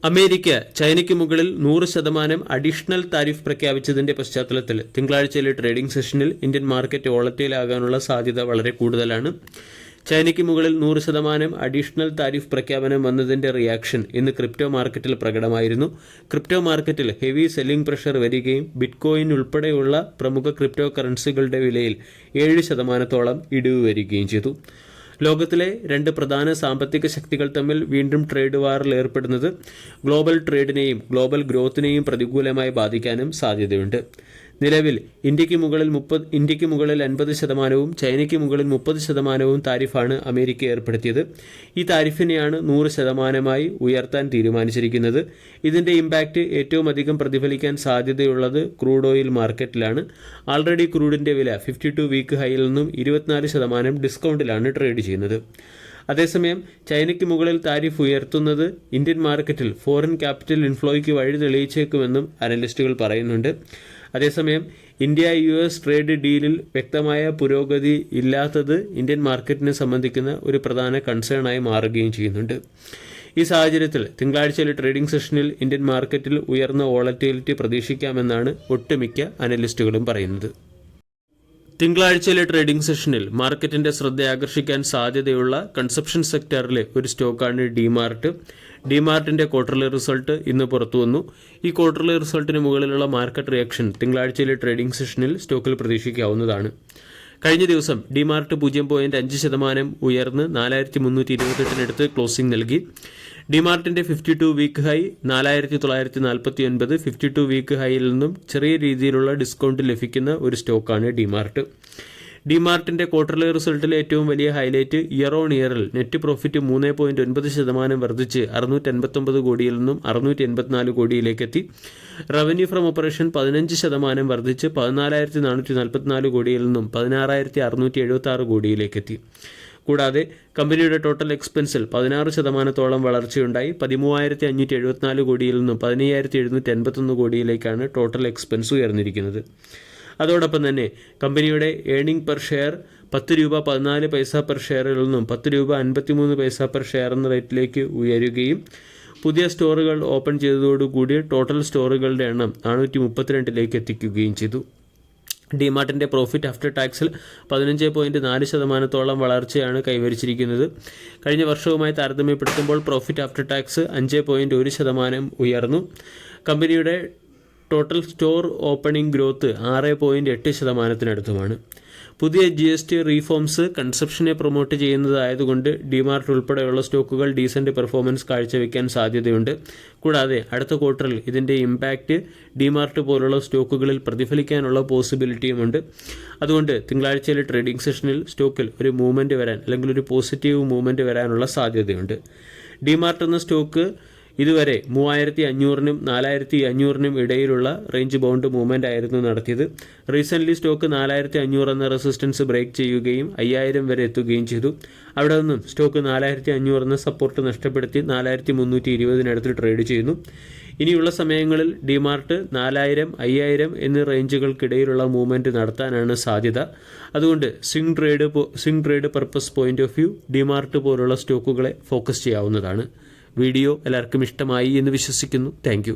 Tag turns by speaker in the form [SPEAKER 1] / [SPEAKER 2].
[SPEAKER 1] America ചൈനയ്ക്ക് മുകളിൽ 100% additional tariff പ്രഖ്യാപിച്ചതിന്റെ പശ്ചാത്തലത്തിൽ തിങ്കളാഴ്ചയിലെ ട്രേഡിംഗ് സെഷനിൽ ഇന്ത്യൻ മാർക്കറ്റ് വോളറ്റൈലാകാനുള്ള സാധ്യത വളരെ കൂടുതലാണ്. ചൈനയ്ക്ക് മുകളിൽ 100% അഡീഷണൽ താരിഫ് പ്രഖ്യാപനം വന്നതിന്റെ റിയാക്ഷൻ ഇന്ന് ക്രിപ്റ്റോ മാർക്കറ്റിൽ പ്രകടമായിരുന്നു. ക്രിപ്റ്റോ മാർക്കറ്റിൽ ഹെവി സെല്ലിംഗ് പ്രഷർ വരികയും ബിറ്റ്കോയിൻ ഉൾപ്പെടെയുള്ള പ്രമുഖ ക്രിപ്റ്റോ കറൻസികളുടെ വിലയിൽ 7% ഇടിവ് വരികയും ചെയ്തു. ലോകത്തിലെ രണ്ട് പ്രധാന സാമ്പത്തിക ശക്തികൾ തമ്മിൽ വീണ്ടും ട്രേഡ് വാറിൽ ഏർപ്പെടുന്നത് ഗ്ലോബൽ ട്രേഡിനെയും ഗ്ലോബൽ ഗ്രോത്തിനെയും പ്രതികൂലമായി ബാധിക്കാനും സാധ്യതയുണ്ട്. നിലവിൽ ഇന്ത്യക്ക് മുകളിൽ 50%, ചൈനയ്ക്ക് മുകളിൽ 30% താരിഫാണ് അമേരിക്ക ഏർപ്പെടുത്തിയത്. ഈ താരിഫിനെയാണ് 100% ഉയർത്താൻ തീരുമാനിച്ചിരിക്കുന്നത്. ഇതിന്റെ ഇമ്പാക്റ്റ് ഏറ്റവും അധികം പ്രതിഫലിക്കാൻ സാധ്യതയുള്ളത് ക്രൂഡ് ഓയിൽ മാർക്കറ്റിലാണ്. ആൾറെഡി ക്രൂഡിന്റെ വില 52 വീക്ക് ഹൈയിൽ നിന്നും 24% ഡിസ്കൗണ്ടിലാണ് ട്രേഡ് ചെയ്യുന്നത്. അതേസമയം ചൈനയ്ക്ക് മുകളിൽ താരിഫ് ഉയർത്തുന്നത് ഇന്ത്യൻ മാർക്കറ്റിൽ ഫോറിൻ ക്യാപിറ്റൽ ഇൻഫ്ലോയ്ക്ക് വഴി തെളിയിച്ചേക്കുമെന്നും അനലിസ്റ്റുകൾ പറയുന്നുണ്ട്. അതേസമയം ഇന്ത്യ-US ട്രേഡ് ഡീലിൽ വ്യക്തമായ പുരോഗതി ഇല്ലാത്തത് ഇന്ത്യൻ മാർക്കറ്റിനെ സംബന്ധിക്കുന്ന ഒരു പ്രധാന കൺസേണായി മാറുകയും ചെയ്യുന്നുണ്ട്. ഈ സാഹചര്യത്തിൽ തിങ്കളാഴ്ചയിലെ ട്രേഡിംഗ് സെഷനിൽ ഇന്ത്യൻ മാർക്കറ്റിൽ ഉയർന്ന വോളറ്റിലിറ്റി പ്രതീക്ഷിക്കാമെന്നാണ് ഒട്ടുമിക്ക അനലിസ്റ്റുകളും പറയുന്നത്. തിങ്കളാഴ്ചയിലെ ട്രേഡിംഗ് സെഷനിൽ മാർക്കറ്റിന്റെ ശ്രദ്ധ ആകർഷിക്കാൻ സാധ്യതയുള്ള കൺസപ്ഷൻ സെക്ടറിലെ ഒരു സ്റ്റോക്കാണ് ഡിമാർട്ട്. ഡിമാർട്ടിന്റെ ക്വാർട്ടർലി റിസൾട്ട് ഇന്ന് പുറത്തുവന്നു. ഈ ക്വാർട്ടർലി റിസൾട്ടിന് മുകളിലുള്ള മാർക്കറ്റ് റിയാക്ഷൻ തിങ്കളാഴ്ചയിലെ ട്രേഡിംഗ് സെഷനിൽ സ്റ്റോക്കിൽ പ്രതീക്ഷിക്കാവുന്നതാണ്. കഴിഞ്ഞ ദിവസം ഡിമാർട്ട് 0.5% ഉയർന്ന് 4328 ക്ലോസിംഗ് നൽകി. ഡിമാർട്ടിന്റെ 52 വീക്ക് ഹൈ 4949. 52 വീക്ക് ഹൈയിൽ നിന്നും ചെറിയ രീതിയിലുള്ള ഡിസ്കൗണ്ട് ലഭിക്കുന്ന ഒരു സ്റ്റോക്കാണ് ഡിമാർട്ട്. ഡിമാർട്ടിന്റെ ക്വാർട്ടർലി റിസൾട്ടിലെ ഏറ്റവും വലിയ ഹൈലൈറ്റ് ഇയർ ഓൺ ഇയറിൽ നെറ്റ് പ്രോഫിറ്റ് 3.9% വർദ്ധിച്ച് 659 കോടിയിൽ നിന്നും 684 കോടിയിലേക്കെത്തി. റവന്യൂ ഫ്രം ഓപ്പറേഷൻ 15% വർദ്ധിച്ച് 14,444 കോടിയിൽ നിന്നും 16,676 കോടിയിലേക്കെത്തി. കൂടാതെ കമ്പനിയുടെ ടോട്ടൽ എക്സ്പെൻസിൽ 16% വളർച്ചയുണ്ടായി. 13,574 കോടിയിൽ നിന്നും 15,781 കോടിയിലേക്കാണ് ടോട്ടൽ എക്സ്പെൻസ് ഉയർന്നിരിക്കുന്നത്. അതോടൊപ്പം തന്നെ കമ്പനിയുടെ ഏർണിംഗ് പെർ ഷെയർ 10 രൂപ 14 പൈസ പെർ ഷെയറിൽ നിന്നും 10 രൂപ 53 പൈസ പെർ ഷെയർ എന്ന റേറ്റിലേക്ക് ഉയരുകയും പുതിയ സ്റ്റോറുകൾ ഓപ്പൺ ചെയ്തതോടുകൂടി ടോട്ടൽ സ്റ്റോറുകളുടെ എണ്ണം 432 എത്തിക്കുകയും ചെയ്തു. ഡിമാർട്ടിന്റെ പ്രോഫിറ്റ് ആഫ്റ്റർ ടാക്സിൽ 15.4% വളർച്ചയാണ് കൈവരിച്ചിരിക്കുന്നത്. കഴിഞ്ഞ വർഷവുമായി താരതമ്യപ്പെടുത്തുമ്പോൾ പ്രോഫിറ്റ് ആഫ്റ്റർ ടാക്സ് 5.1% ഉയർന്നു. കമ്പനിയുടെ ടോട്ടൽ സ്റ്റോർ ഓപ്പണിംഗ് ഗ്രോത്ത് 6.8%-അടുത്തുമാണ്. പുതിയ GST റീഫോംസ് കൺസപ്ഷനെ പ്രൊമോട്ട് ചെയ്യുന്നതായതുകൊണ്ട് ഡിമാർട്ട് ഉൾപ്പെടെയുള്ള സ്റ്റോക്കുകൾ ഡീസന്റ് പെർഫോമൻസ് കാഴ്ചവെക്കാൻ സാധ്യതയുണ്ട്. കൂടാതെ അടുത്ത ക്വാർട്ടറിൽ ഇതിന്റെ ഇമ്പാക്റ്റ് ഡിമാർട്ട് പോലുള്ള സ്റ്റോക്കുകളിൽ പ്രതിഫലിക്കാനുള്ള പോസിബിലിറ്റിയുമുണ്ട്. അതുകൊണ്ട് തിങ്കളാഴ്ചയിലെ ട്രേഡിംഗ് സെഷനിൽ സ്റ്റോക്കിൽ ഒരു മൂവ്മെന്റ് വരാൻ അല്ലെങ്കിൽ ഒരു പോസിറ്റീവ് മൂവ്മെന്റ് വരാനുള്ള സാധ്യതയുണ്ട്. ഡിമാർട്ട് എന്ന സ്റ്റോക്ക് ഇതുവരെ 3500-നും 4500-നും ഇടയിലുള്ള റേഞ്ച് ബൗണ്ട് മൂവ്മെന്റ് ആയിരുന്നു നടത്തിയത്. റീസെന്റ് സ്റ്റോക്ക് 4500 എന്ന റെസിസ്റ്റൻസ് ബ്രേക്ക് ചെയ്യുകയും 5000 വരെ എത്തുകയും ചെയ്തു. അവിടെ നിന്നും സ്റ്റോക്ക് 4500 എന്ന സപ്പോർട്ട് നഷ്ടപ്പെടുത്തി 4320-നടുത്ത് ട്രേഡ് ചെയ്യുന്നു. ഇനിയുള്ള സമയങ്ങളിൽ ഡിമാർട്ട് 4000, 5000 എന്നീ റേഞ്ചുകൾക്കിടയിലുള്ള മൂവ്മെന്റ് നടത്താനാണ് സാധ്യത. അതുകൊണ്ട് swing trade purpose point of view DMart പോലുള്ള സ്റ്റോക്കുകളെ ഫോക്കസ് ചെയ്യാവുന്നതാണ്. വീഡിയോ എല്ലാവർക്കും ഇഷ്ടമായി എന്ന് വിശ്വസിക്കുന്നു. Thank you.